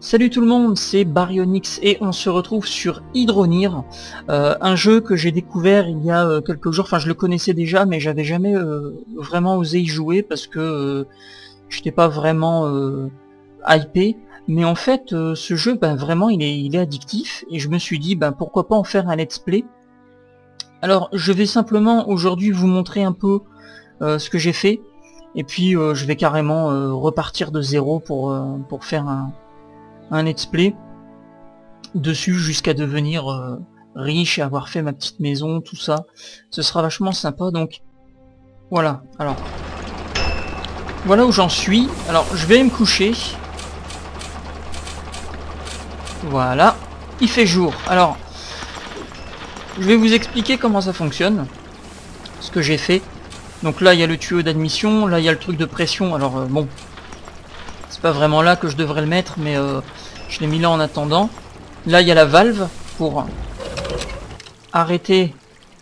Salut tout le monde, c'est Baryonyx et on se retrouve sur Hydronir, un jeu que j'ai découvert il y a quelques jours. Enfin, je le connaissais déjà, mais j'avais jamais vraiment osé y jouer parce que j'étais pas vraiment hypé. Mais en fait, ce jeu, vraiment, il est addictif et je me suis dit, pourquoi pas en faire un let's play. Alors, je vais simplement aujourd'hui vous montrer un peu ce que j'ai fait et puis je vais carrément repartir de zéro pour faire un let's play dessus jusqu'à devenir riche et avoir fait ma petite maison, tout ça. Ce sera vachement sympa, donc voilà. Alors, voilà où j'en suis. Alors, je vais me coucher. Voilà. Il fait jour. Alors, je vais vous expliquer comment ça fonctionne. Ce que j'ai fait. Donc là, il y a le tuyau d'admission. Là, il y a le truc de pression. Alors, bon. C'est pas vraiment là que je devrais le mettre, mais je l'ai mis là en attendant. Là, il y a la valve pour arrêter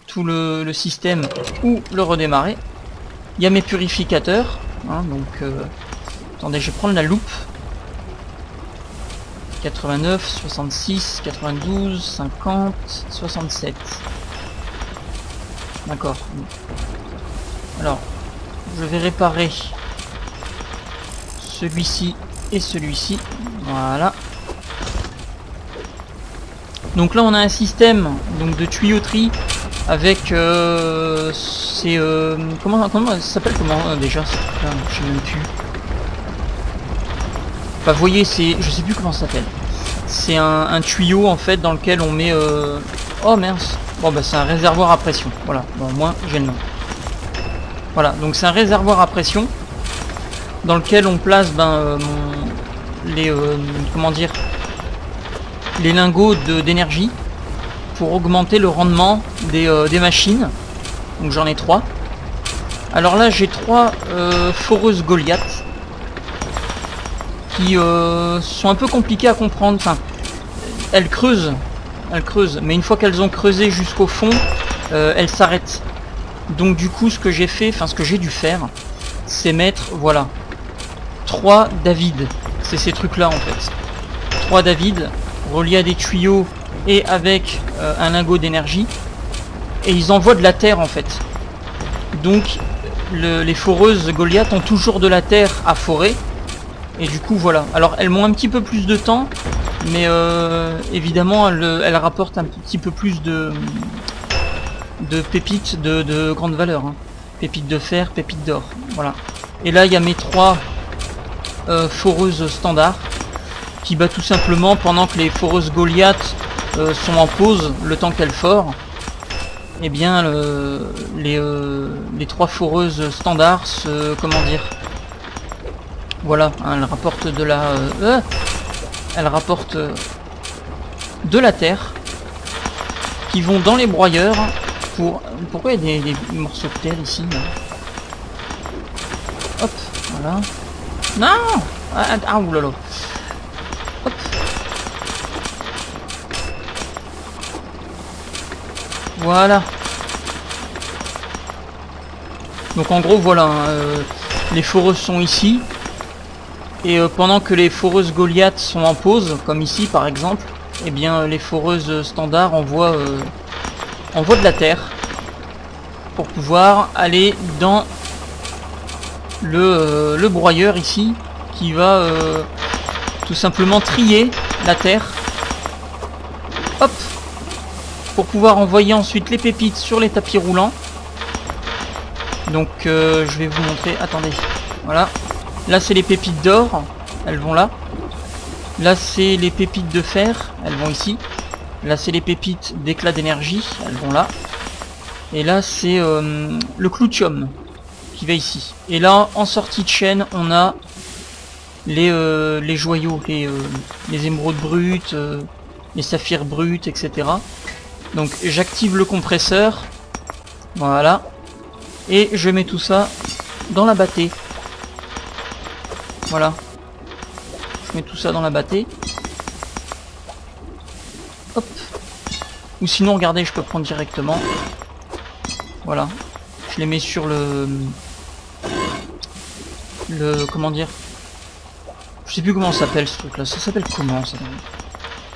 tout le système ou le redémarrer. Il y a mes purificateurs. Hein, donc, attendez, je vais prendre la loupe. 89, 66, 92, 50, 67. D'accord. Alors, je vais réparer celui-ci et celui-ci. Voilà. Donc là on a un système donc de tuyauterie avec comment ça s'appelle, comment déjà ce truc-là, je sais même plus. Enfin, vous voyez, c'est, je sais plus comment ça s'appelle. C'est un tuyau en fait dans lequel on met oh mince. Bon c'est un réservoir à pression. Voilà. Bon, au moins j'ai le nom. Voilà. Donc c'est un réservoir à pression dans lequel on place les comment dire, les lingots d'énergie pour augmenter le rendement des machines. Donc j'en ai 3. Alors là j'ai 3 foreuses Goliath qui sont un peu compliquées à comprendre. Enfin, elles creusent, mais une fois qu'elles ont creusé jusqu'au fond, elles s'arrêtent. Donc du coup ce que j'ai fait, enfin ce que j'ai dû faire, c'est mettre, voilà, 3 David. C'est ces trucs là en fait. 3 David reliés à des tuyaux et avec un lingot d'énergie. Et ils envoient de la terre en fait. Donc les foreuses Goliath ont toujours de la terre à forer. Et du coup voilà. Alors elles m'ont un petit peu plus de temps. Mais évidemment elles rapportent un petit peu plus de pépites de grande valeur. Hein. Pépites de fer, pépites d'or. Voilà. Et là il y a mes 3 foreuses standards qui tout simplement, pendant que les foreuses Goliath sont en pause le temps qu'elles forent, et bien les 3 foreuses standards comment dire, voilà, hein, elles rapportent de la de la terre qui vont dans les broyeurs pour... Pourquoi il y a des morceaux de terre ici là. Hop, voilà. Non, ah oulala. Hop. Voilà. Donc en gros voilà, les foreuses sont ici. Et pendant que les foreuses Goliath sont en pause, comme ici par exemple, et bien les foreuses standards envoient de la terre pour pouvoir aller dans le broyeur ici qui va tout simplement trier la terre, hop, pour pouvoir envoyer ensuite les pépites sur les tapis roulants. Donc je vais vous montrer, attendez, voilà, là c'est les pépites d'or, elles vont là. Là c'est les pépites de fer, elles vont ici. Là c'est les pépites d'éclat d'énergie, elles vont là. Et là c'est le cloutium qui va ici. Et là en sortie de chaîne on a les joyaux, les émeraudes brutes, les saphirs bruts, etc. Donc j'active le compresseur, voilà, et je mets tout ça dans la bâtée. Voilà, je mets tout ça dans la bâtée. Hop. Ou sinon regardez, je peux prendre directement. Voilà, je les mets sur le comment dire, Je sais plus comment ça s'appelle ce truc là, ça s'appelle comment ça?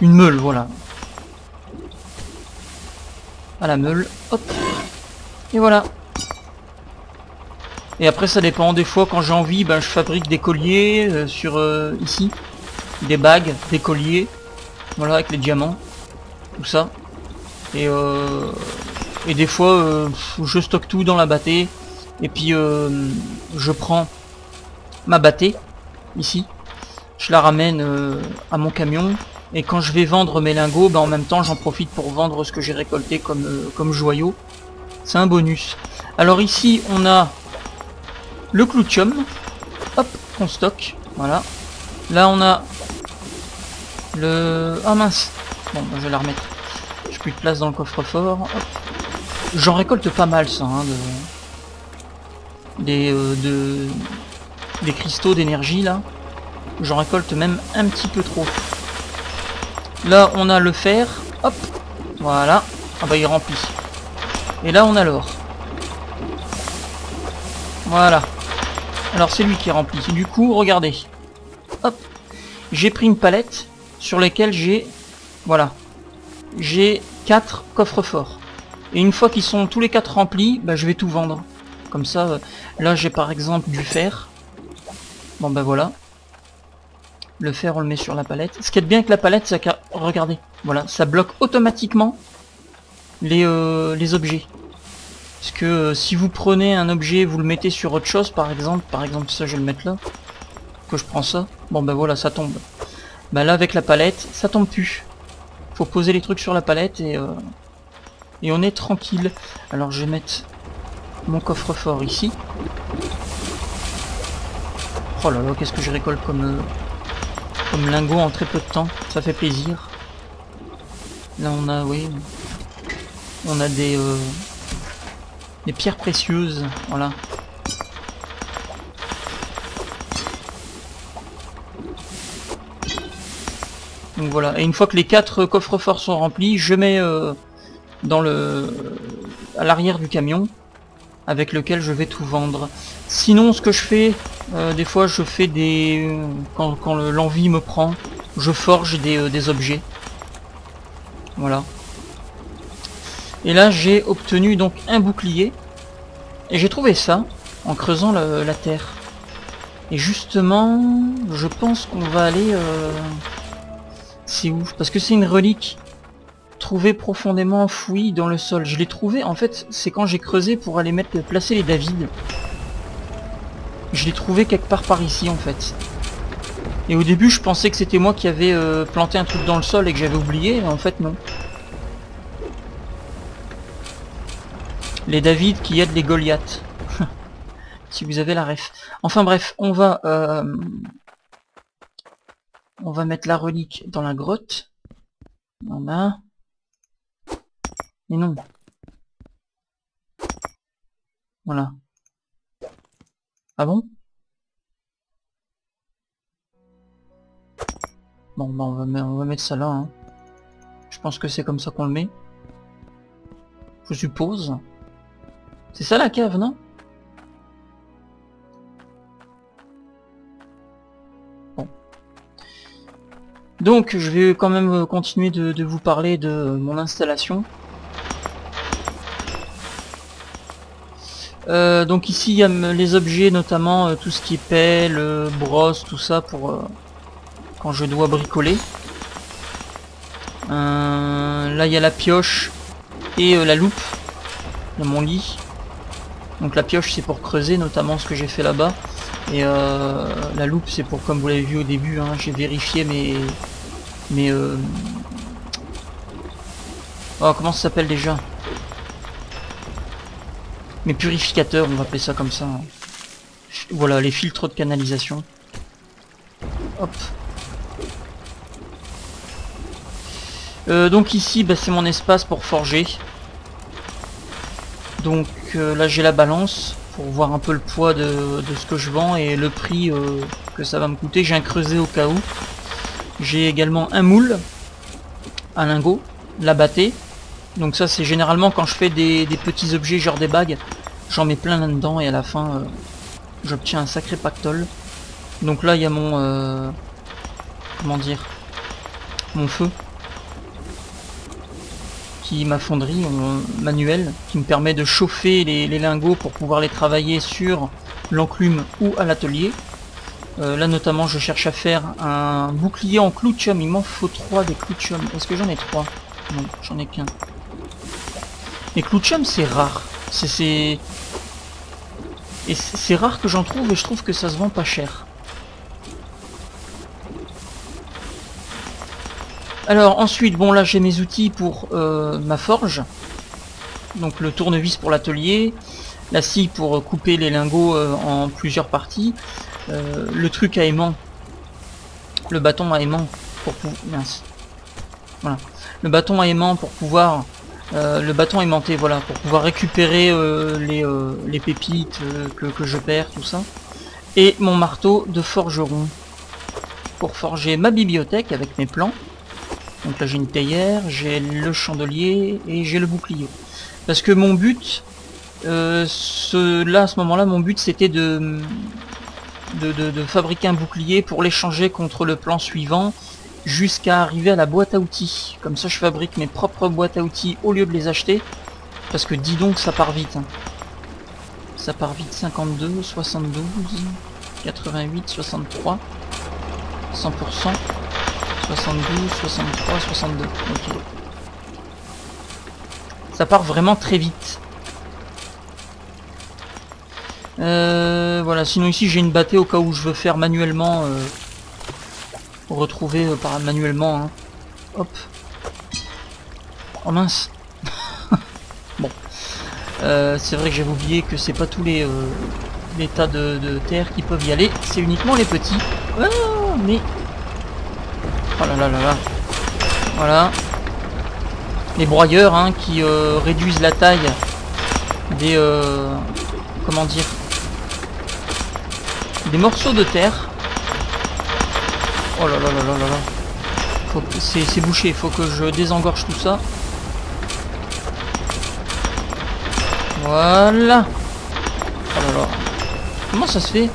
Une meule, voilà. À la meule, hop. Et voilà. Et après ça dépend, des fois quand j'ai envie, ben, je fabrique des colliers ici. Des bagues, des colliers. Voilà, avec les diamants. Tout ça. Et des fois je stocke tout dans la bâtée. Et puis je prends ma bâtée, ici. Je la ramène à mon camion. Et quand je vais vendre mes lingots, ben, en même temps j'en profite pour vendre ce que j'ai récolté comme joyaux. C'est un bonus. Alors ici on a le cloutium. Hop, qu'on stocke. Voilà. Là on a le... Ah mince. Bon, ben, je vais la remettre. J'ai plus de place dans le coffre-fort. J'en récolte pas mal ça. Hein, des cristaux d'énergie là. J'en récolte même un petit peu trop. Là on a le fer. Hop. Voilà. Ah bah il remplit. Et là on a l'or. Voilà. Alors c'est lui qui remplit. Du coup regardez. Hop. J'ai pris une palette sur lesquelles j'ai... Voilà. J'ai 4 coffres forts. Et une fois qu'ils sont tous les 4 remplis, bah, je vais tout vendre. Comme ça, là j'ai par exemple du fer. Bon bah voilà. Le fer on le met sur la palette. Ce qui est bien avec la palette, c'est que... Regardez. Voilà, ça bloque automatiquement les objets. Parce que si vous prenez un objet, vous le mettez sur autre chose, par exemple ça je vais le mettre là. Que je prends ça. Bon bah voilà, ça tombe. Bah là avec la palette, ça tombe plus. Faut poser les trucs sur la palette et on est tranquille. Alors je vais mettre mon coffre-fort ici. Oh là là, qu'est-ce que je récolte comme lingot en très peu de temps. Ça fait plaisir. Là on a, oui, on a des pierres précieuses. Voilà. Donc voilà, et une fois que les 4 coffres-forts sont remplis, je mets à l'arrière du camion avec lequel je vais tout vendre. Sinon ce que je fais, des fois je fais des... quand l'envie me prend, je forge des objets. Voilà. Et là j'ai obtenu donc un bouclier. Et j'ai trouvé ça en creusant la terre. Et justement, je pense qu'on va aller... C'est ouf, parce que c'est une relique trouvée profondément enfouie dans le sol. Je l'ai trouvée, en fait, c'est quand j'ai creusé pour aller placer les David. Je l'ai trouvé quelque part par ici, en fait. Et au début, je pensais que c'était moi qui avais planté un truc dans le sol et que j'avais oublié, mais en fait, non. Les David qui aident les Goliaths. Si vous avez la ref. Enfin bref, on va mettre la relique dans la grotte. Voilà. Mais non. Voilà. Ah bon? Bon, bah on va mettre ça là. Hein. Je pense que c'est comme ça qu'on le met. Je suppose. C'est ça la cave, non? Bon. Donc, je vais quand même continuer de vous parler de mon installation. Donc ici, il y a les objets, notamment tout ce qui est pelle, brosse, tout ça, pour quand je dois bricoler. Là, il y a la pioche et la loupe dans mon lit. Donc la pioche, c'est pour creuser, notamment ce que j'ai fait là-bas. Et la loupe, c'est pour, comme vous l'avez vu au début, hein, j'ai vérifié mes oh, comment ça s'appelle déjà? Mes purificateurs, on va appeler ça comme ça. Hein. Voilà, les filtres de canalisation. Hop. Donc ici, bah, c'est mon espace pour forger. Donc là, j'ai la balance pour voir un peu le poids de ce que je vends et le prix que ça va me coûter. J'ai un creuset au cas où. J'ai également un moule, un lingot, la bâtée. Donc ça, c'est généralement quand je fais des petits objets, genre des bagues. J'en mets plein là-dedans et à la fin, j'obtiens un sacré pactole. Donc là il y a mon comment dire, mon feu qui ma fonderie manuelle qui me permet de chauffer les lingots pour pouvoir les travailler sur l'enclume ou à l'atelier. Là notamment je cherche à faire un bouclier en clou de chum. Il m'en faut 3 des clous de chum. Est-ce que j'en ai 3? Non, j'en ai qu'un. Les clous de chum c'est rare. C'est rare que j'en trouve et je trouve que ça se vend pas cher. Alors ensuite, bon là j'ai mes outils pour ma forge. Donc le tournevis pour l'atelier, la scie pour couper les lingots en plusieurs parties, le truc à aimant, le bâton à aimant pour pouvoir... Mince. Voilà. Le bâton à aimant pour pouvoir... le bâton aimanté, voilà, pour pouvoir récupérer les pépites que je perds, tout ça. Et mon marteau de forgeron pour forger ma bibliothèque avec mes plans. Donc là j'ai une théière, j'ai le chandelier et j'ai le bouclier. Parce que mon but, à ce moment-là, mon but c'était de fabriquer un bouclier pour l'échanger contre le plan suivant jusqu'à arriver à la boîte à outils. Comme ça je fabrique mes propres boîtes à outils au lieu de les acheter. Parce que dis donc ça part vite. Hein. Ça part vite, 52, 72, 88, 63, 100%. 72, 63, 62. Ok. Ça part vraiment très vite. Voilà, sinon ici j'ai une bâtée au cas où je veux faire manuellement. Retrouver manuellement. Hein. Hop. Oh mince. Bon. C'est vrai que j'avais oublié que c'est pas tous les tas de terre qui peuvent y aller. C'est uniquement les petits. Oh, mais... Oh là là là là. Voilà. Les broyeurs hein, qui réduisent la taille des... comment dire, des morceaux de terre. Oh là là là là là là. C'est bouché, il faut que je désengorge tout ça. Voilà. Oh là là. Comment ça se fait?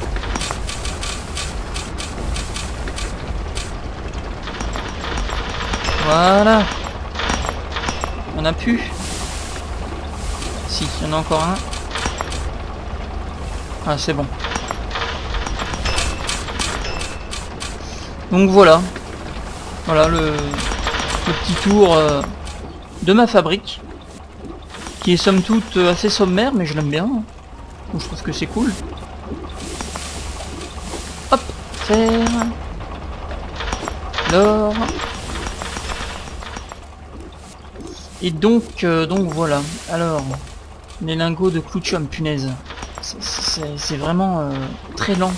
Voilà. On a pu. Si, il y en a encore un. Ah, c'est bon. Donc voilà. Voilà le petit tour de ma fabrique. Qui est somme toute assez sommaire, mais je l'aime bien. Donc je trouve que c'est cool. Hop, fer. L'or. Et donc voilà. Alors, les lingots de clou de chum, punaise. C'est vraiment très lent.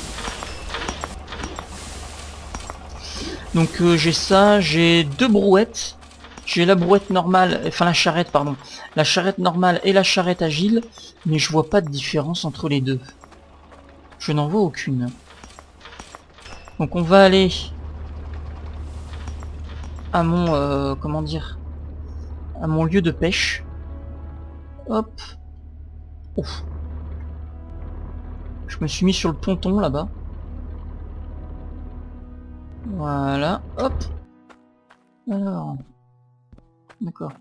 Donc j'ai ça, j'ai 2 brouettes. J'ai la brouette normale, enfin la charrette pardon. La charrette normale et la charrette agile. Mais je vois pas de différence entre les deux. Je n'en vois aucune. Donc on va aller à mon comment dire, à mon lieu de pêche. Hop. Ouf. Je me suis mis sur le ponton là-bas. Voilà. Hop. Alors. D'accord.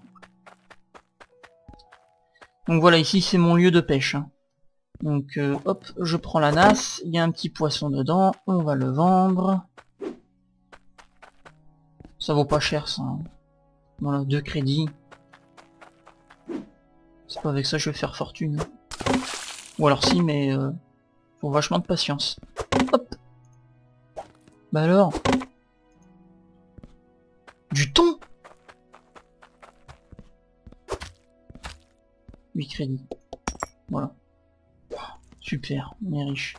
Donc voilà, ici c'est mon lieu de pêche. Hein. Donc hop, je prends la nasse. Il y a un petit poisson dedans. On va le vendre. Ça vaut pas cher ça. Hein. Voilà, 2 crédits. C'est pas avec ça que je vais faire fortune. Ou alors si, mais faut vachement de patience. Hop. Bah alors. Du thon. 8 crédits. Voilà. Super, on est riche.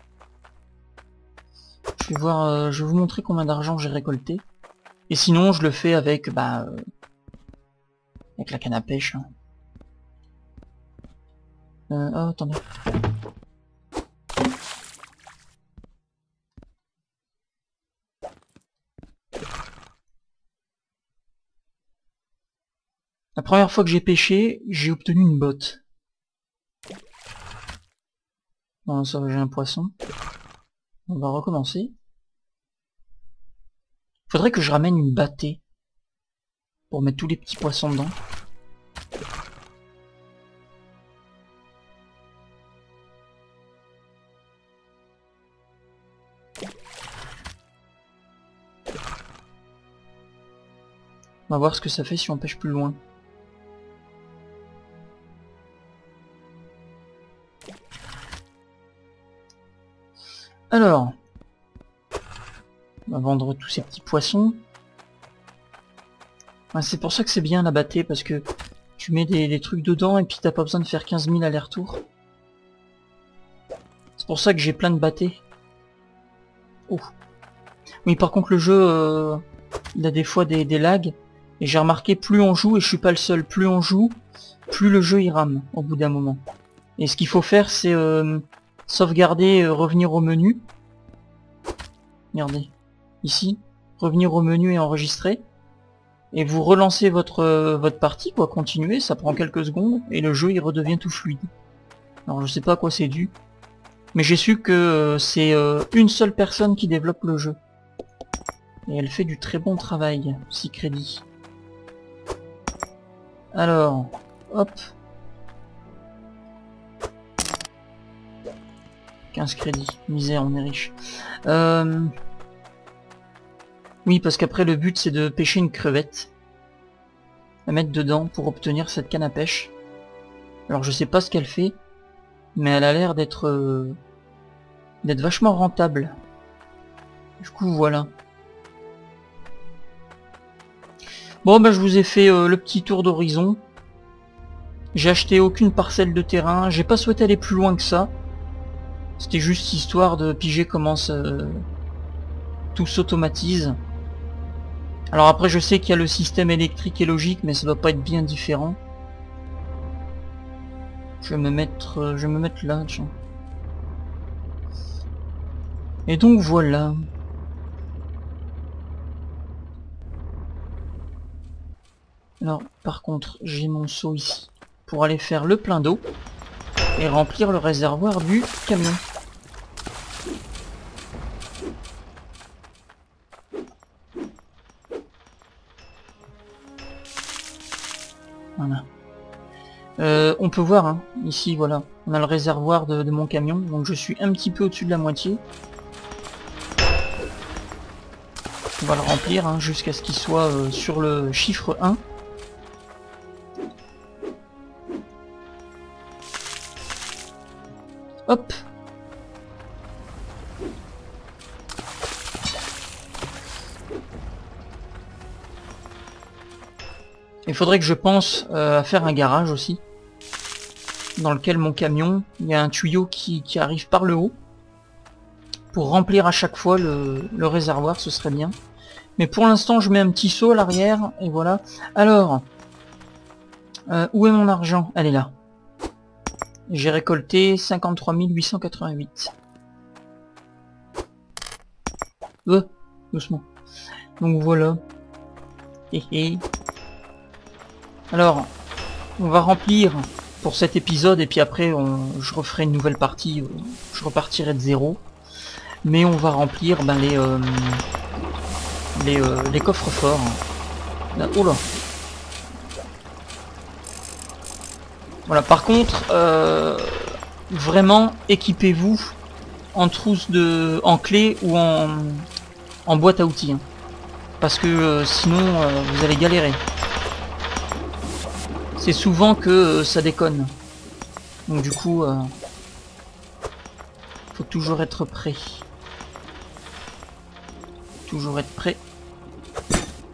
Je vais voir, je vais vous montrer combien d'argent j'ai récolté. Et sinon, je le fais avec, avec la canne à pêche. Hein. Oh, attendez. La première fois que j'ai pêché, j'ai obtenu une botte. Bon, ça va, j'ai un poisson. On va recommencer. Faudrait que je ramène une bâtée pour mettre tous les petits poissons dedans. On va voir ce que ça fait si on pêche plus loin. Alors, on va vendre tous ces petits poissons. Ouais, c'est pour ça que c'est bien la bâtée, parce que tu mets des trucs dedans et puis t'as pas besoin de faire 15 000 allers-retours. C'est pour ça que j'ai plein de bâtées. Oh. Oui, par contre le jeu, il a des fois des lags. Et j'ai remarqué, plus on joue, et je suis pas le seul, plus on joue, plus le jeu il rame au bout d'un moment. Et ce qu'il faut faire, c'est sauvegarder, revenir au menu. Regardez, ici, revenir au menu et enregistrer. Et vous relancez votre partie, quoi, continuer, ça prend quelques secondes, et le jeu il redevient tout fluide. Alors je sais pas à quoi c'est dû, mais j'ai su que c'est une seule personne qui développe le jeu. Et elle fait du très bon travail, 6 crédits. Alors, hop. 15 crédits, misère, on est riche. Oui, parce qu'après le but c'est de pêcher une crevette. La mettre dedans pour obtenir cette canne à pêche. Alors je sais pas ce qu'elle fait, mais elle a l'air d'être vachement rentable. Du coup voilà. Bon bah je vous ai fait le petit tour d'horizon. J'ai acheté aucune parcelle de terrain, j'ai pas souhaité aller plus loin que ça. C'était juste histoire de piger comment tout s'automatise. Alors après je sais qu'il y a le système électrique et logique, mais ça doit pas être bien différent. Je vais me mettre là, tiens. Et donc voilà. Alors par contre j'ai mon seau ici pour aller faire le plein d'eau et remplir le réservoir du camion. Voilà. On peut voir hein, ici, voilà, on a le réservoir de mon camion, donc je suis un petit peu au-dessus de la moitié. On va le remplir hein, jusqu'à ce qu'il soit sur le chiffre 1. Hop. Il faudrait que je pense à faire un garage aussi, dans lequel mon camion, il y a un tuyau qui arrive par le haut, pour remplir à chaque fois le réservoir, ce serait bien. Mais pour l'instant, je mets un petit seau à l'arrière, et voilà. Alors, où est mon argent? Elle est là. J'ai récolté 53 888. Doucement. Donc voilà. Alors, on va remplir pour cet épisode, et puis après, je referai une nouvelle partie. Je repartirai de zéro. Mais on va remplir ben, les coffres forts. Là, oh là. Voilà, par contre, vraiment, équipez-vous en trousse en clé ou en boîte à outils. Hein. Parce que sinon, vous allez galérer. C'est souvent que ça déconne. Donc du coup, faut toujours être prêt. Toujours être prêt.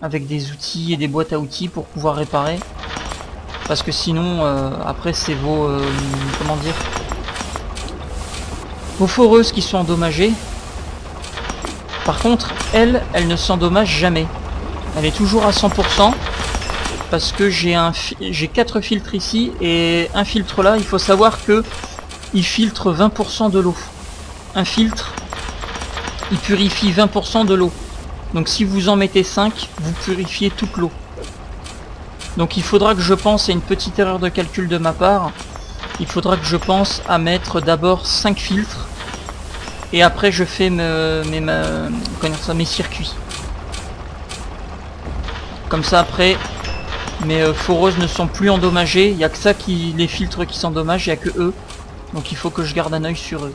Avec des outils et des boîtes à outils pour pouvoir réparer. Parce que sinon, après c'est vos... comment dire, vos foreuses qui sont endommagées. Par contre, elle ne s'endommage jamais. Elle est toujours à 100%. Parce que j'ai 4 filtres ici. Et un filtre là, il faut savoir que il filtre 20% de l'eau. Un filtre, il purifie 20% de l'eau. Donc si vous en mettez 5, vous purifiez toute l'eau. Donc il faudra que je pense à une petite erreur de calcul de ma part. Il faudra que je pense à mettre d'abord 5 filtres. Et après je fais mes circuits. Comme ça après, mes foreuses ne sont plus endommagées. Il n'y a que ça qui, les filtres qui s'endommagent, il n'y a que eux. Donc il faut que je garde un œil sur eux.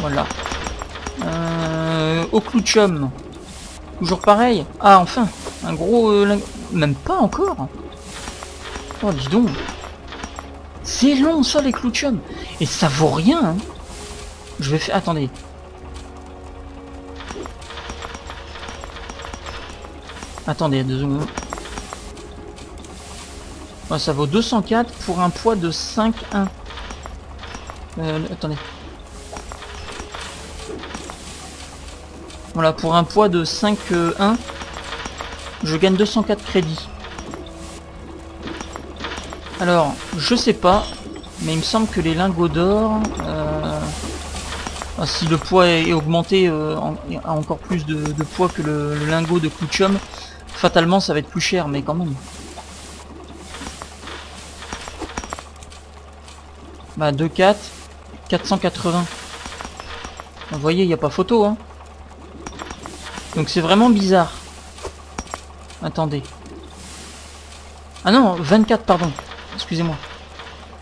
Voilà. Au clouchum. Toujours pareil. Ah enfin, un gros... même pas encore. Oh dis donc. C'est long ça les clouchums. Et ça vaut rien. Hein. Je vais faire... Attendez. Attendez 2 secondes. Oh, ça vaut 204 pour un poids de 5,1. Attendez. Voilà, pour un poids de 5,1, je gagne 204 crédits. Alors, je sais pas, mais il me semble que les lingots d'or, si le poids est augmenté a encore plus de poids que le lingot de clouchum, fatalement ça va être plus cher, mais quand même. Bah 2,4, 480. Vous voyez, il n'y a pas photo, hein. Donc c'est vraiment bizarre. Attendez. Ah non, 24, pardon. Excusez-moi.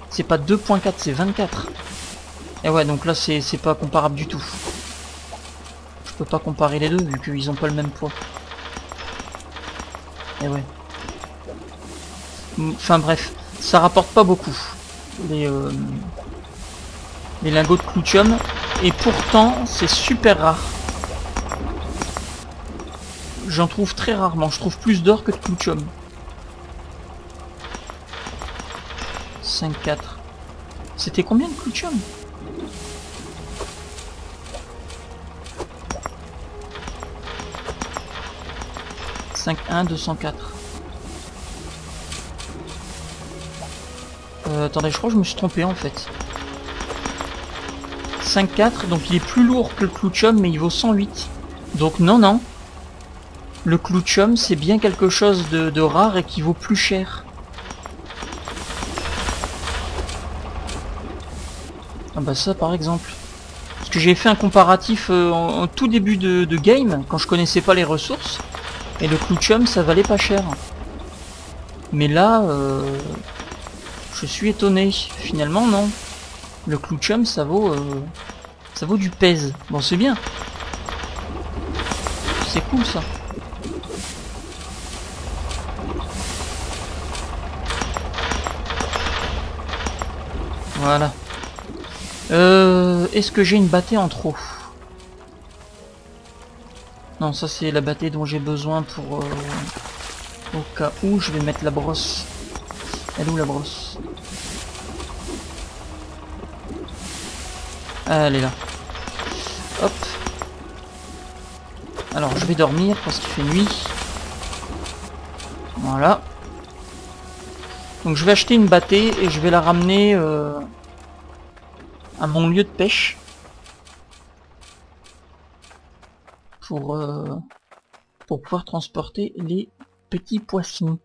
C'est pas 2.4, c'est 24. Et ouais, donc là c'est pas comparable du tout. Je peux pas comparer les deux vu qu'ils ont pas le même poids. Et ouais. Enfin bref, ça rapporte pas beaucoup. Les lingots de clouchum. Et pourtant, c'est super rare. J'en trouve très rarement. Je trouve plus d'or que de clouchum. 5,4. C'était combien de clouchum? « 5,1, 204. » Attendez, je crois que je me suis trompé en fait. 5,4, donc il est plus lourd que le clouchum, mais il vaut 108. Donc non, non. Le clouchum, c'est bien quelque chose de rare et qui vaut plus cher. Ah bah ça par exemple. Parce que j'ai fait un comparatif en tout début de game, quand je connaissais pas les ressources. Et le clouchum, ça valait pas cher. Mais là, je suis étonné. Finalement, non. Le clouchum, ça vaut du pèse. Bon, c'est bien. C'est cool ça. Voilà. Est-ce que j'ai une bâtée en trop? Non, ça c'est la bâtée dont j'ai besoin pour... au cas où, je vais mettre la brosse. Elle est où la brosse? Ah, elle est là. Hop. Alors, je vais dormir parce qu'il fait nuit. Voilà. Donc je vais acheter une bâtée et je vais la ramener à mon lieu de pêche. Pour pouvoir transporter les petits poissons.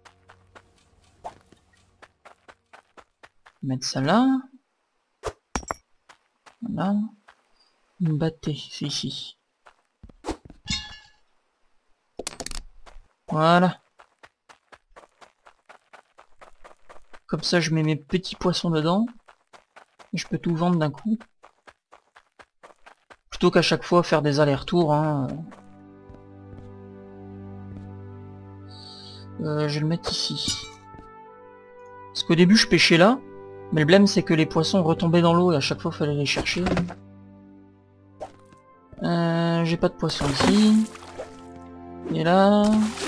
Mettre ça là. Voilà. Une bâtée, c'est ici. Voilà. Comme ça, je mets mes petits poissons dedans. Et je peux tout vendre d'un coup. Plutôt qu'à chaque fois faire des allers-retours. Hein. Je vais le mettre ici. Parce qu'au début, je pêchais là. Mais le problème, c'est que les poissons retombaient dans l'eau et à chaque fois, il fallait les chercher. J'ai pas de poisson ici. Et là,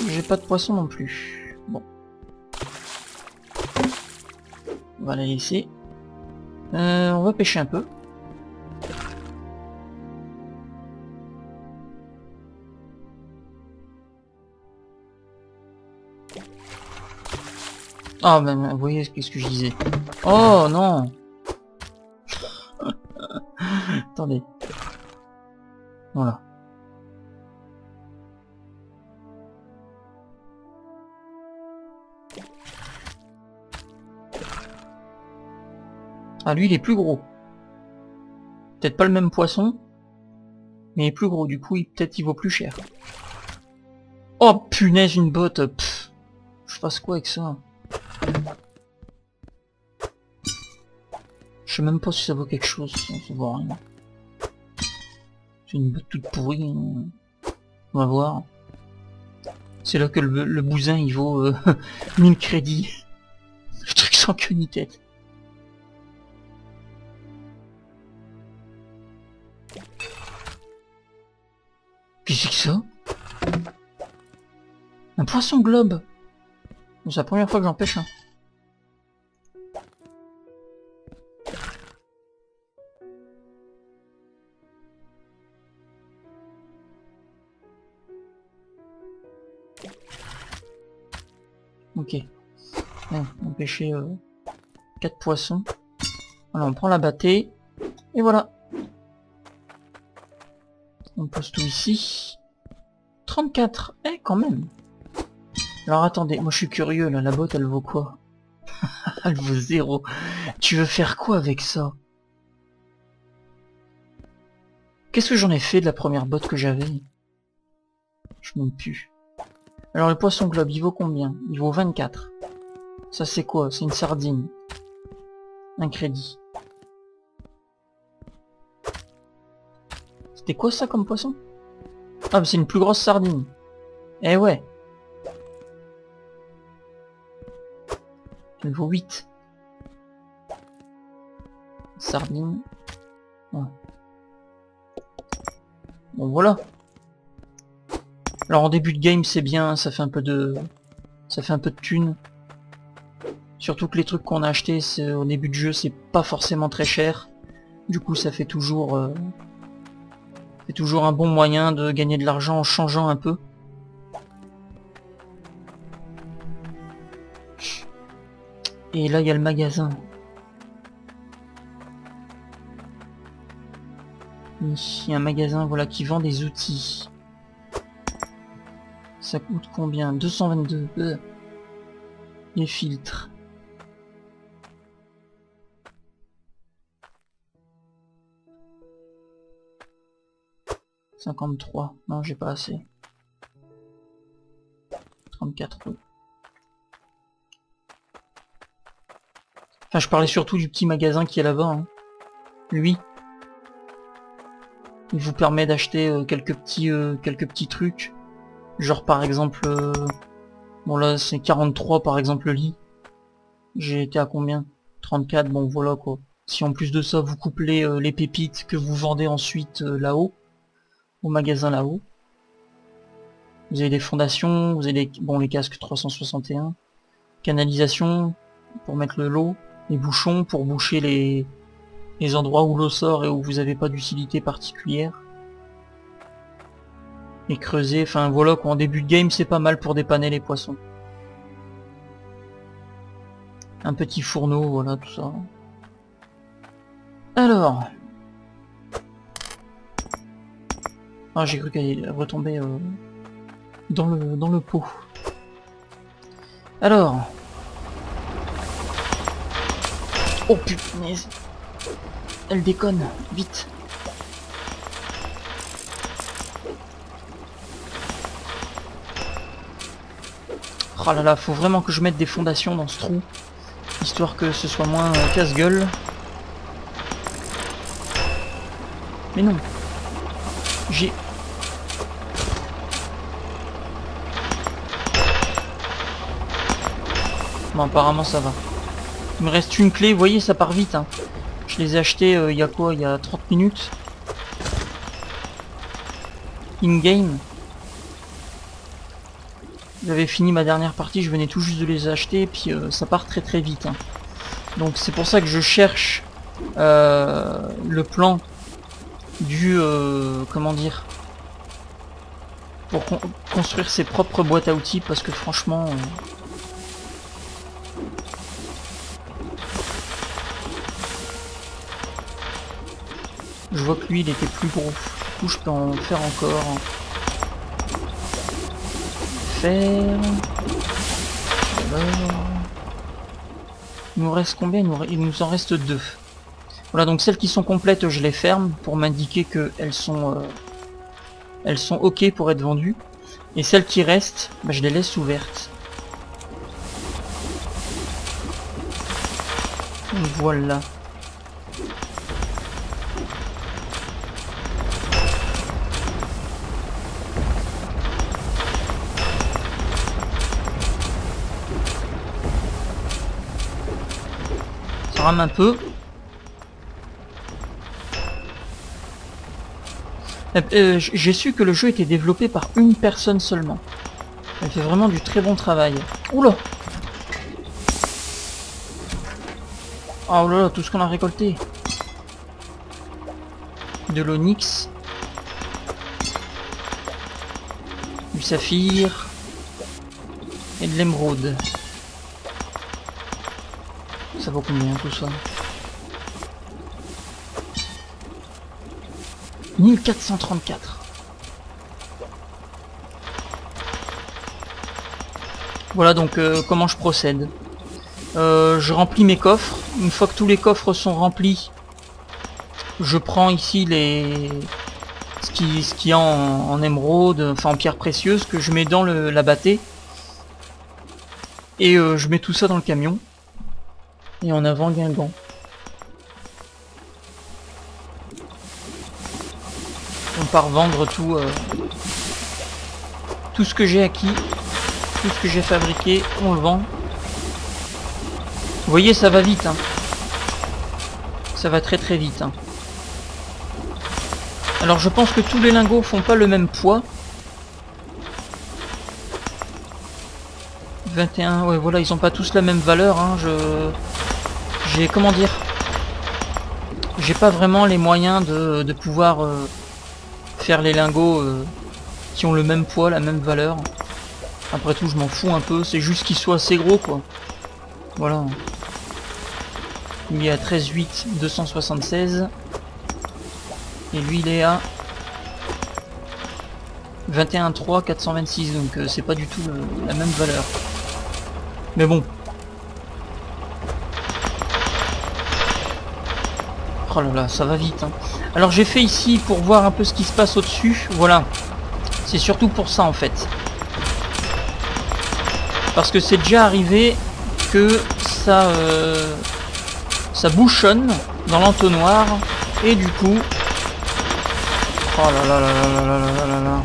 j'ai pas de poisson non plus. Bon. On va les laisser. On va pêcher un peu. Ah ben vous voyez ce que je disais. Oh non. Attendez. Voilà. Ah lui il est plus gros. Peut-être pas le même poisson, mais il est plus gros, du coup peut-être il vaut plus cher. Oh punaise, une botte. Pff, je fasse quoi avec ça? Je sais même pas si ça vaut quelque chose. Ça vaut rien. C'est une botte toute pourrie. On va voir. C'est là que le bousin il vaut 1000 crédits. Le truc sans queue ni tête. Qu'est-ce que c'est que ça? Un poisson globe. C'est la première fois que j'en pêche un. Ok. Ouais, on a pêché 4 poissons. Alors on prend la bâtée. Et voilà. On pose tout ici. 34. Eh, quand même. Alors attendez, moi je suis curieux là. La botte elle vaut quoi? Elle vaut 0. Tu veux faire quoi avec ça? Qu'est-ce que j'en ai fait de la première botte que j'avais? Je m'en plus. Alors le poisson globe, il vaut combien? Il vaut 24. Ça c'est quoi? C'est une sardine. Un crédit. C'était quoi ça comme poisson? Ah mais c'est une plus grosse sardine. Eh ouais. Elle vaut 8. Sardine. Ouais. Bon voilà. Alors en début de game c'est bien, ça fait un peu de thunes. Surtout que les trucs qu'on a achetés au début de jeu c'est pas forcément très cher. Du coup ça fait toujours un bon moyen de gagner de l'argent en changeant un peu. Et là il y a le magasin. Il y a un magasin voilà qui vend des outils. Ça coûte combien? 222. Les filtres. « 53. Non, j'ai pas assez. 34. Oui. Enfin, je parlais surtout du petit magasin qui est là-bas. Hein. Lui. Il vous permet d'acheter quelques petits trucs. Genre par exemple... bon là c'est 43 par exemple le lit. J'ai été à combien? 34, bon voilà quoi. Si en plus de ça vous couplez les pépites que vous vendez ensuite là-haut. Au magasin là-haut. Vous avez des fondations, vous avez les casques 361. Canalisation pour mettre le lot. Les bouchons pour boucher les endroits où l'eau sort et où vous n'avez pas d'utilité particulière. Et creuser, enfin voilà quoi, en début de game c'est pas mal pour dépanner les poissons. Un petit fourneau, voilà tout ça. Alors... Ah j'ai cru qu'elle retombait dans le pot. Alors... Oh punaise. Elle déconne, vite. Oh là là, faut vraiment que je mette des fondations dans ce trou. Histoire que ce soit moins casse-gueule. Mais non. J'ai... Bon, apparemment ça va. Il me reste une clé, vous voyez, ça part vite. Hein. Je les ai achetés il y a quoi? Il y a 30 minutes. In-game. J'avais fini ma dernière partie, je venais tout juste de les acheter, et puis ça part très très vite. Hein. Donc c'est pour ça que je cherche le plan du... comment dire, pour construire ses propres boîtes à outils, parce que franchement... je vois que lui il était plus gros. Du coup je peux en faire encore. Faire... Alors... Il nous reste combien? Il nous en reste 2. Voilà, donc celles qui sont complètes je les ferme pour m'indiquer qu'elles sont ok pour être vendues. Et celles qui restent, bah, je les laisse ouvertes. Donc voilà. Ça rame un peu. J'ai su que le jeu était développé par une personne seulement. Elle fait vraiment du très bon travail. Oula! Oh là là, tout ce qu'on a récolté. De l'onyx. Du saphir. Et de l'émeraude. Ça vaut combien tout ça? 1434. Voilà donc comment je procède. Je remplis mes coffres. Une fois que tous les coffres sont remplis, je prends ici ce qu'il y a en émeraude, enfin en pierre précieuse, que je mets dans la bâtée. Et je mets tout ça dans le camion. Et en avant Guingamp. On part vendre tout ce que j'ai acquis, tout ce que j'ai fabriqué, on le vend. Vous voyez, ça va vite, hein. Ça va très très vite, hein. Alors je pense que tous les lingots font pas le même poids. 21, ouais voilà, ils ont pas tous la même valeur, hein. J'ai, comment dire, j'ai pas vraiment les moyens de pouvoir faire les lingots qui ont le même poids, la même valeur. Après tout, je m'en fous un peu, c'est juste qu'ils soient assez gros, quoi. Voilà. Il est à 13,8, 276. Et lui, il est à 21,3, 426. Donc c'est pas du tout la même valeur. Mais bon. Oh là là, ça va vite, hein. Alors j'ai fait ici pour voir un peu ce qui se passe au-dessus. Voilà. C'est surtout pour ça en fait. Parce que c'est déjà arrivé que ça bouchonne dans l'entonnoir. Et du coup... Oh là là là là là là là là.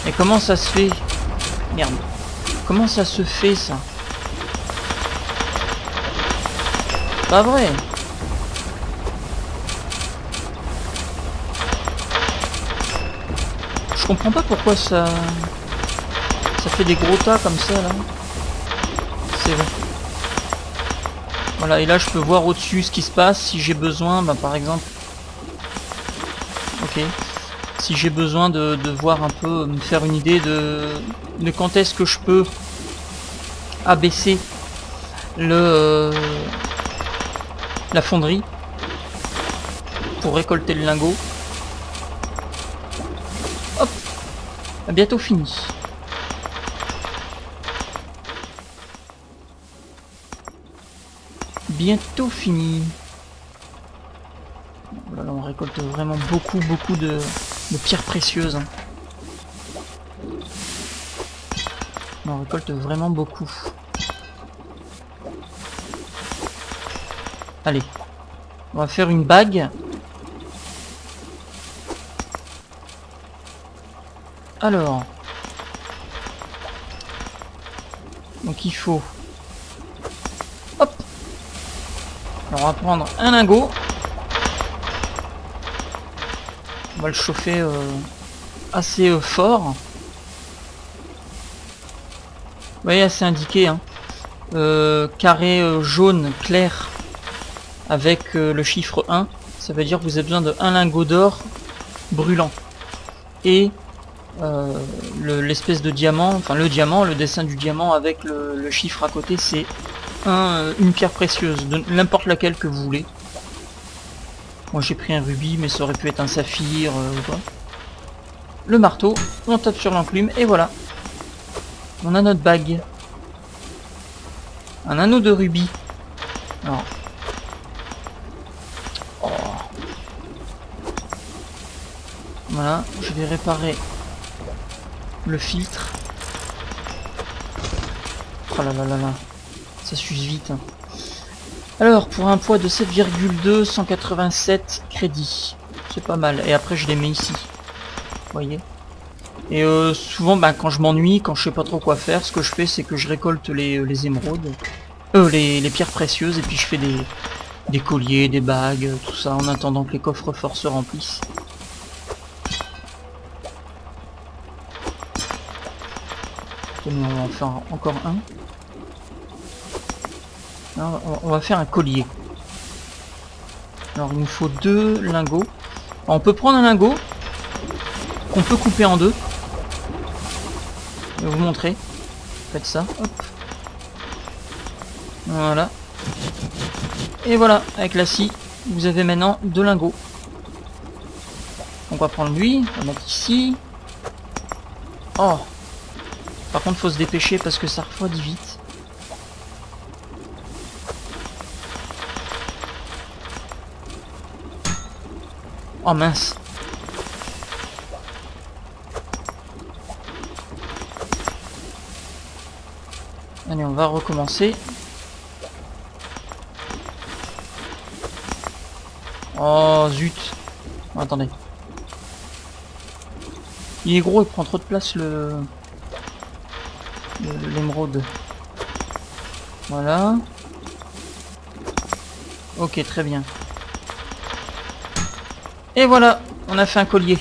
Et comment ça se fait? Merde. Comment ça se fait ça? Pas vrai. Je comprends pas pourquoi ça fait des gros tas comme ça là. C'est vrai. Voilà, et là je peux voir au-dessus ce qui se passe si j'ai besoin, bah, par exemple. Ok. Si j'ai besoin de voir un peu, me faire une idée de quand est-ce que je peux abaisser la fonderie pour récolter le lingot. Hop, bientôt fini. Bientôt fini. Voilà, on récolte vraiment beaucoup de pierres précieuses. On récolte vraiment beaucoup. Allez, on va faire une bague. Alors, donc il faut, hop, alors on va prendre un lingot, on va le chauffer assez fort. Vous voyez, c'est indiqué, hein, carré jaune clair avec le chiffre 1, ça veut dire que vous avez besoin de un lingot d'or brûlant et l'espèce de diamant, enfin le diamant, le dessin du diamant avec le chiffre à côté, c'est une pierre précieuse, de n'importe laquelle que vous voulez. Moi j'ai pris un rubis, mais ça aurait pu être un saphir ou quoi. Le marteau, on tape sur l'enclume et voilà. On a notre bague. Un anneau de rubis. Alors. Oh. Voilà, je vais réparer le filtre. Oh là là là là. Ça s'use vite. Hein. Alors, pour un poids de 7,2, 187 crédits. C'est pas mal. Et après, je les mets ici. Vous voyez. Et souvent, bah, quand je m'ennuie, quand je sais pas trop quoi faire, ce que je fais, c'est que je récolte les émeraudes. Les pierres précieuses. Et puis, je fais des colliers, des bagues, tout ça, en attendant que les coffres forts se remplissent. On va en faire encore un. Alors, on va faire un collier. Alors il nous faut 2 lingots. Alors, on peut prendre un lingot qu'on peut couper en deux. Je vais vous montrer. Faites ça. Hop. Voilà. Et voilà, avec la scie, vous avez maintenant 2 lingots. On va prendre lui, on va mettre ici. Oh. Par contre, faut se dépêcher parce que ça refroidit vite. Oh mince. Allez, on va recommencer. Oh zut. Oh, attendez. Il est gros, il prend trop de place l'émeraude. Voilà. Ok, très bien. Et voilà, on a fait un collier.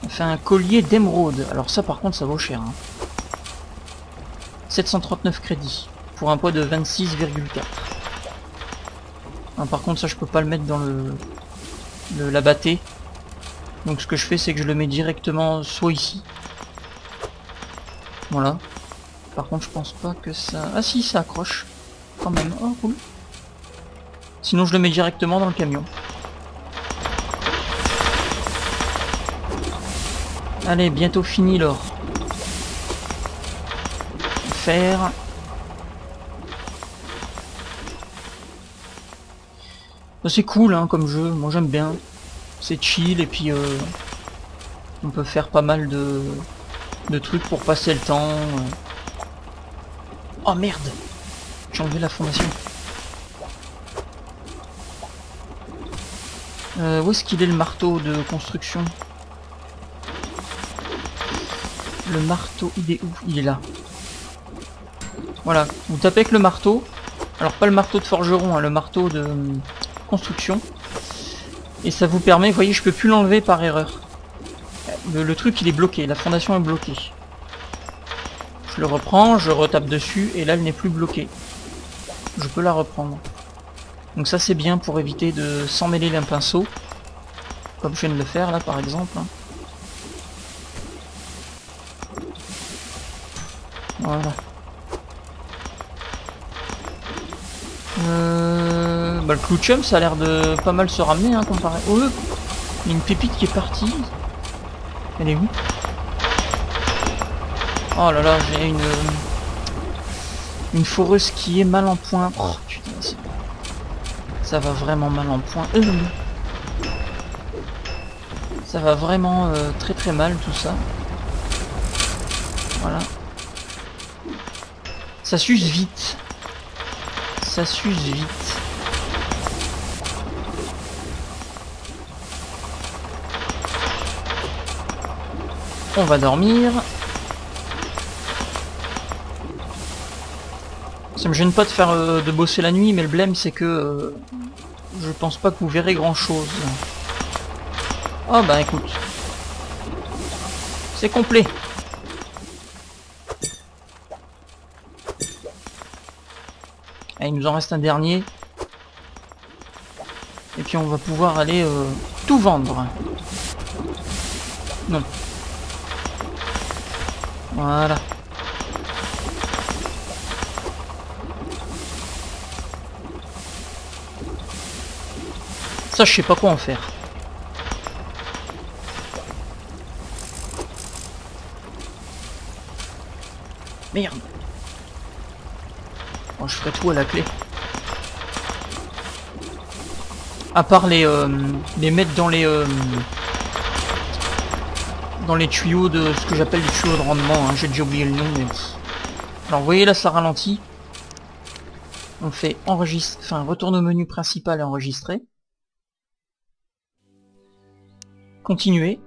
On a fait un collier d'émeraude. Alors ça par contre ça vaut cher. Hein. 739 crédits. Pour un poids de 26,4. Par contre ça je peux pas le mettre dans la bâtée. Donc ce que je fais c'est que je le mets directement soit ici. Voilà. Par contre je pense pas que ça... Ah si, ça accroche. Quand même. Oh cool. Sinon je le mets directement dans le camion. Allez, bientôt fini l'or. Fer. C'est cool hein, comme jeu, moi j'aime bien. C'est chill et puis on peut faire pas mal de trucs pour passer le temps. Oh merde, j'ai enlevé la fondation. Où est-ce qu'il est le marteau de construction? Le marteau, il est où? Il est là. Voilà, vous tapez avec le marteau. Alors pas le marteau de forgeron, hein, le marteau de construction. Et ça vous permet, vous voyez, je peux plus l'enlever par erreur. Le truc il est bloqué, la fondation est bloquée. Je le reprends, je retape dessus et là elle n'est plus bloquée. Je peux la reprendre. Donc ça c'est bien pour éviter de s'emmêler un pinceau. Comme je viens de le faire là par exemple. Voilà. Bah, le clouchum ça a l'air de pas mal se ramener hein, comparé. Oh, il y a une pépite qui est partie. Elle est où? Oh là là, j'ai une foreuse qui est mal en point. Oh putain, ça va vraiment mal en point. Ça va vraiment très très mal tout ça. Voilà. Ça s'use vite. Ça s'use vite. On va dormir. Ça me gêne pas de faire de bosser la nuit, mais le blême c'est que je pense pas que vous verrez grand chose. Oh bah écoute. C'est complet. Ah, il nous en reste un dernier. Et puis on va pouvoir aller tout vendre. Non. Voilà. Ça je sais pas quoi en faire. Merde. Bon, je ferai tout à la clé. À part les mettre dans dans les tuyaux de ce que j'appelle les tuyaux de rendement, hein. J'ai déjà oublié le nom, mais... Alors vous voyez là, ça ralentit. On fait enregistrer, enfin retourne au menu principal et enregistrer. Continuer.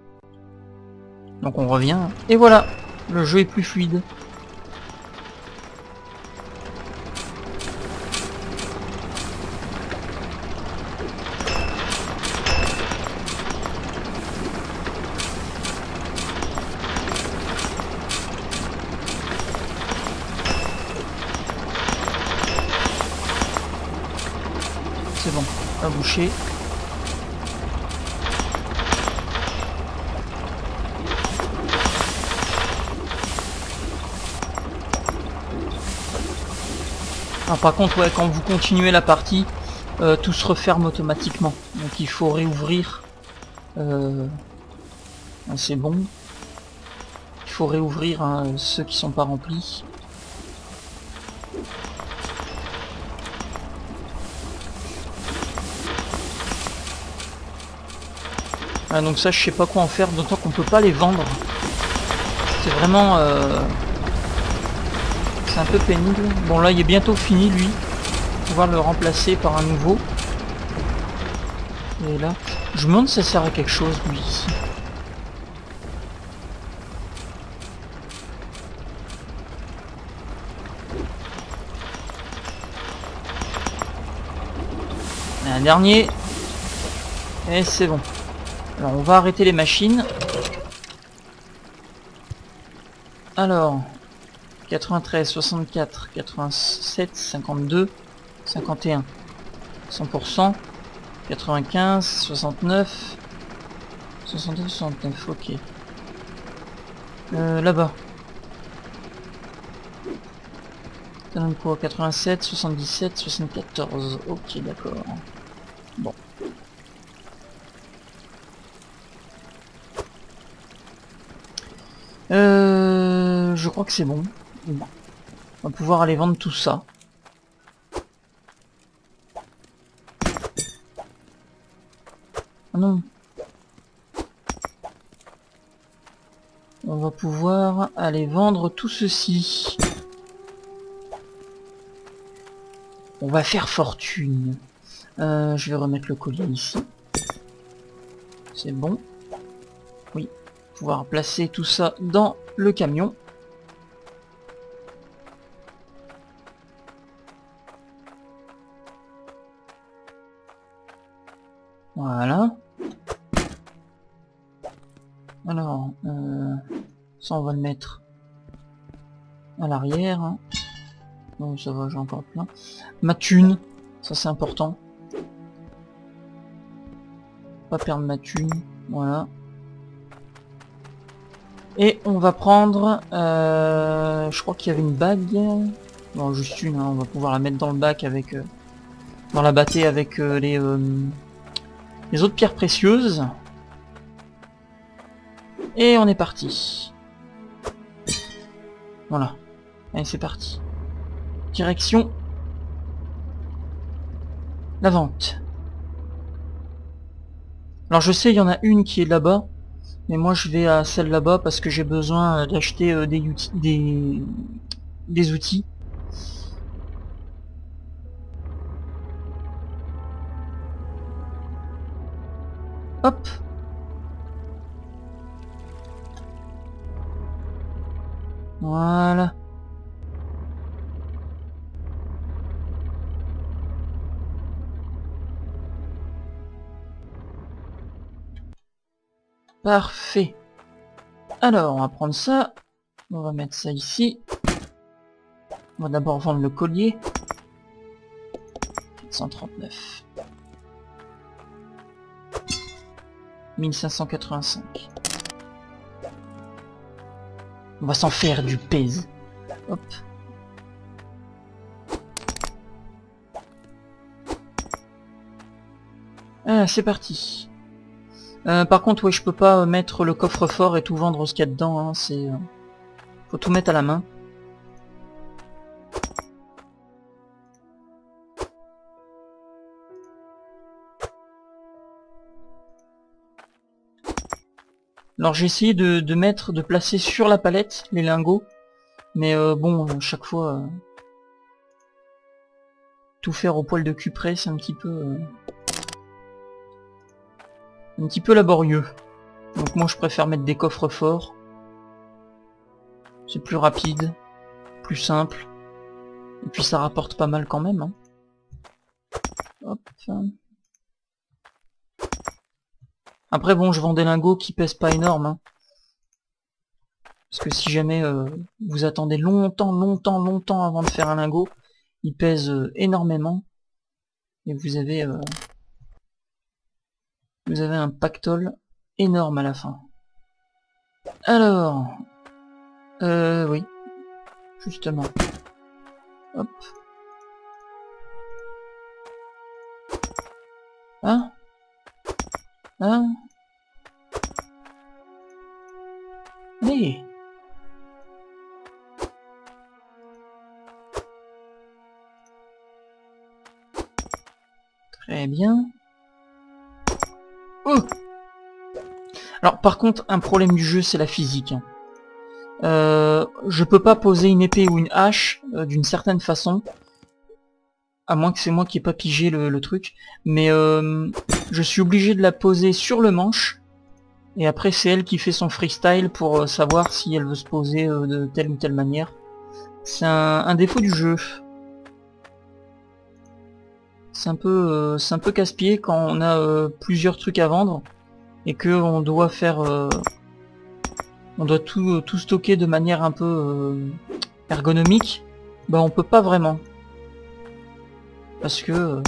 Donc on revient. Et voilà, le jeu est plus fluide. C'est bon, pas boucher. Ah, par contre, ouais, quand vous continuez la partie, tout se referme automatiquement. Donc il faut réouvrir. C'est bon. Il faut réouvrir hein, ceux qui sont pas remplis. Ah, donc ça, je sais pas quoi en faire, d'autant qu'on peut pas les vendre. C'est vraiment... c'est un peu pénible. Bon, là, il est bientôt fini, lui. On va pouvoir le remplacer par un nouveau. Et là, je me demande si ça sert à quelque chose, lui, ici. Un dernier. Et c'est bon. Alors, on va arrêter les machines. Alors... 93, 64, 87, 52, 51, 100%, 95, 69, 62, 69, ok. Là-bas. Ça donne quoi? 87, 77, 74, ok d'accord. Bon. Je crois que c'est bon. Bon. On va pouvoir aller vendre tout ça. Ah non. On va pouvoir aller vendre tout ceci. On va faire fortune. Je vais remettre le collier ici. C'est bon. Oui. Pouvoir placer tout ça dans le camion. Voilà. Alors, ça on va le mettre à l'arrière. Hein. Non, ça va, j'ai encore plein. Ma thune, ça c'est important. Pas perdre ma thune, voilà. Et on va prendre, je crois qu'il y avait une bague. Bon, juste une, hein, on va pouvoir la mettre dans le bac avec, dans la bâtée avec les autres pierres précieuses. Et on est parti. Voilà. Allez, c'est parti. Direction la vente. Alors je sais, il y en a une qui est là-bas. Mais moi je vais à celle là-bas parce que j'ai besoin d'acheter des outils. Hop. Voilà. Parfait. Alors, on va prendre ça. On va mettre ça ici. On va d'abord vendre le collier. 439. 1585. On va s'en faire du pèse. Hop. Ah, c'est parti. Par contre, ouais, je peux pas mettre le coffre-fort et tout vendre ce qu'il y a dedans. Hein, c'est, faut tout mettre à la main. Alors j'ai essayé de placer sur la palette les lingots, mais bon, chaque fois, tout faire au poil de cul près, c'est un petit peu laborieux. Donc moi je préfère mettre des coffres forts. C'est plus rapide, plus simple, et puis ça rapporte pas mal quand même. Hein. Hop. Après bon, je vends des lingots qui pèsent pas énorme. Hein. Parce que si jamais vous attendez longtemps avant de faire un lingot, il pèse énormément. Et vous avez un pactole énorme à la fin. Alors, oui, justement. Hop. Hein? Hein? Allez! Très bien. Oh! Alors par contre, un problème du jeu, c'est la physique. Je peux pas poser une épée ou une hache d'une certaine façon. À moins que c'est moi qui ai pas pigé le truc. Mais je suis obligé de la poser sur le manche. Et après c'est elle qui fait son freestyle pour savoir si elle veut se poser de telle ou telle manière. C'est un défaut du jeu. C'est un peu casse-pied quand on a plusieurs trucs à vendre. Et que on doit faire... on doit tout stocker de manière un peu ergonomique. Bah on peut pas vraiment. Parce que, vous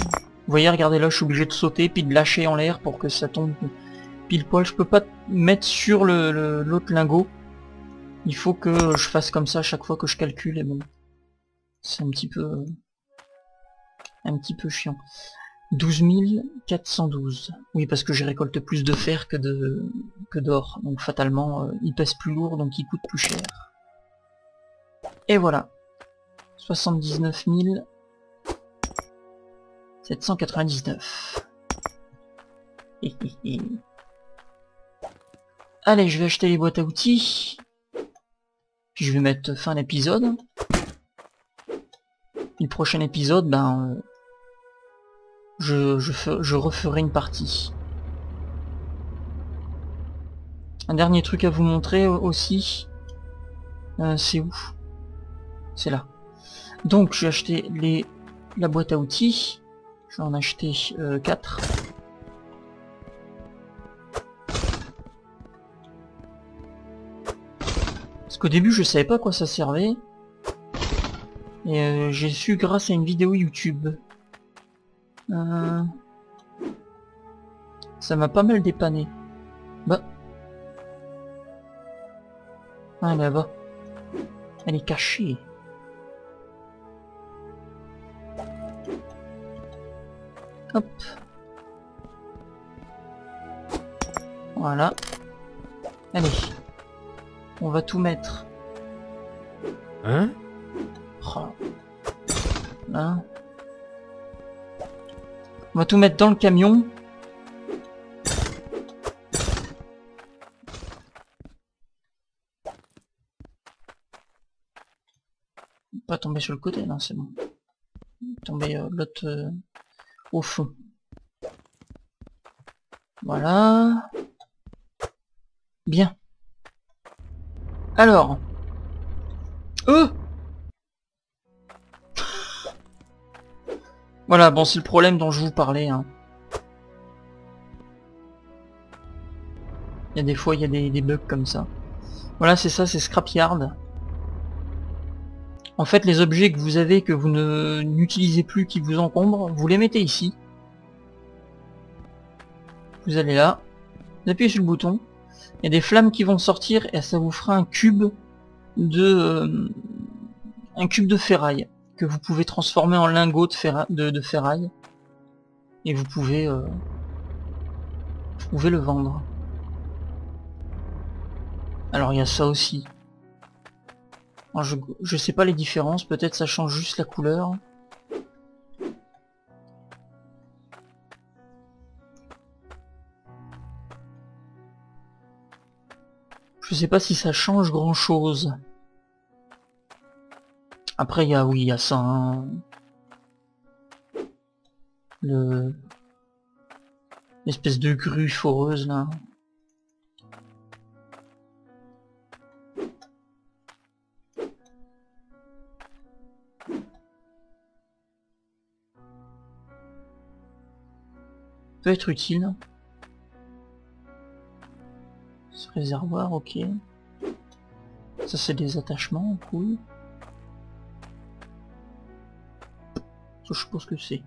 voyez, regardez là, je suis obligé de sauter puis de lâcher en l'air pour que ça tombe pile poil. Je peux pas mettre sur l'autre lingot. Il faut que je fasse comme ça à chaque fois que je calcule et bon. C'est un petit peu chiant. 12 412. Oui, parce que je récolte plus de fer que d'or. Donc fatalement, il pèse plus lourd, donc il coûte plus cher. Et voilà. 79 799. Allez, je vais acheter les boîtes à outils. Puis je vais mettre fin à l'épisode. Le prochain épisode, ben... je referai une partie. Un dernier truc à vous montrer aussi. C'est où? C'est là. Donc j'ai acheté la boîte à outils. Je vais en acheter 4. Parce qu'au début je savais pas à quoi ça servait. Et j'ai su grâce à une vidéo YouTube. Ça m'a pas mal dépanné. Bah. Ah là-bas. Elle est cachée. Hop. Voilà. Allez. On va tout mettre. Hein? Oh. Là. On va tout mettre dans le camion. Pas tomber sur le côté, non, c'est bon. Tomber l'autre au fond. Voilà. Bien. Alors. Voilà, bon, c'est le problème dont je vous parlais. Hein. Il y a des fois, il y a des bugs comme ça. Voilà, c'est ça, c'est Scrapyard. En fait, les objets que vous avez, que vous n'utilisez plus, qui vous encombrent, vous les mettez ici. Vous allez là, vous appuyez sur le bouton, il y a des flammes qui vont sortir et ça vous fera un cube de ferraille que vous pouvez transformer en lingot de ferraille et vous pouvez le vendre. Alors il y a ça aussi. Alors, je sais pas les différences, peut-être ça change juste la couleur. Je sais pas si ça change grand chose. Après, oui, il y a ça, hein. L'espèce de grue foreuse, là. Peut être utile. Ce réservoir, ok. Ça, c'est des attachements, cool. Ça, je pense que c'est.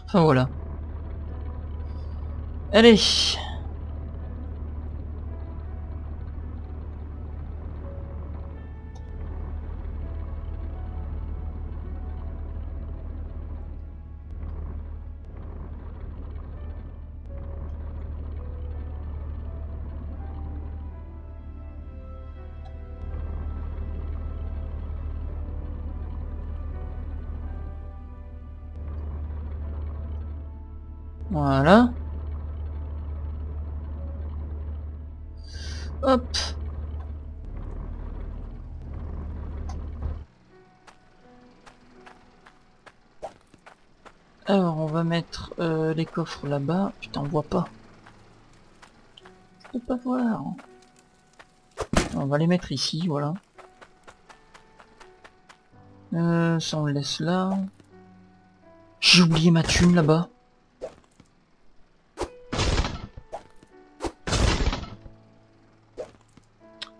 Enfin voilà. Allez. Voilà. Hop. Alors on va mettre les coffres là-bas. Putain, on voit pas. Je peux pas voir. On va les mettre ici, voilà. Ça on le laisse là. J'ai oublié ma thune là-bas.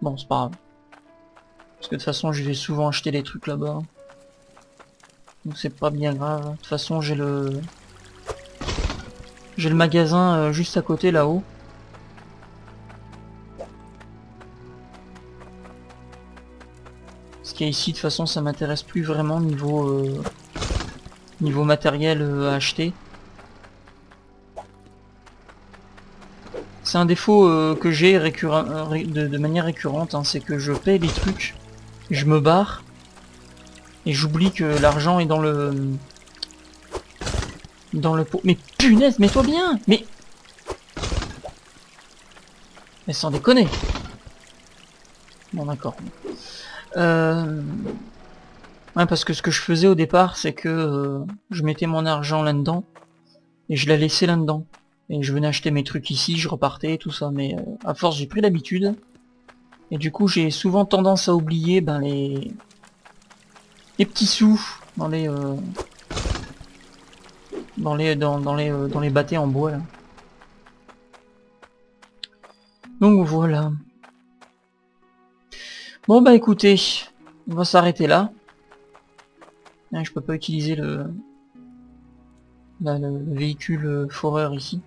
Bon, c'est pas grave. Parce que de toute façon, je vais souvent acheter des trucs là-bas. Donc c'est pas bien grave. De toute façon, j'ai le magasin juste à côté là-haut. Ce qu'il y a ici, de toute façon, ça m'intéresse plus vraiment niveau matériel à acheter. C'est un défaut que j'ai de manière récurrente, hein, c'est que je paye les trucs, je me barre, et j'oublie que l'argent est dans le pot. Mais punaise, mets-toi bien. Mais sans déconner. Bon d'accord. Ouais, parce que ce que je faisais au départ, c'est que je mettais mon argent là-dedans, et je la laissais là-dedans. Et je venais acheter mes trucs ici, je repartais, tout ça, mais à force j'ai pris l'habitude. Et du coup j'ai souvent tendance à oublier les petits sous dans les bâtés en bois là. Donc voilà. Bon bah écoutez, on va s'arrêter là. Je peux pas utiliser le véhicule foreur ici.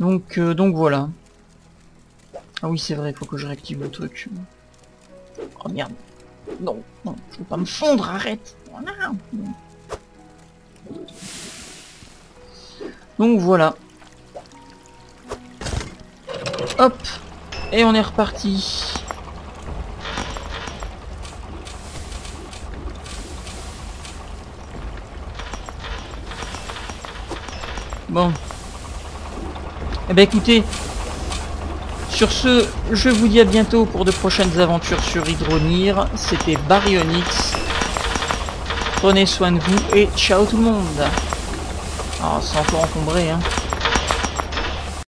Donc voilà. Ah oui c'est vrai, il faut que je réactive le truc. Oh merde. Non, non, je veux pas me fondre, arrête. Voilà. Donc voilà. Hop. Et on est reparti. Bon. Eh ben écoutez, sur ce, je vous dis à bientôt pour de prochaines aventures sur Hydronir. C'était Baryonyx. Prenez soin de vous et ciao tout le monde. Ah, c'est encore encombré, hein.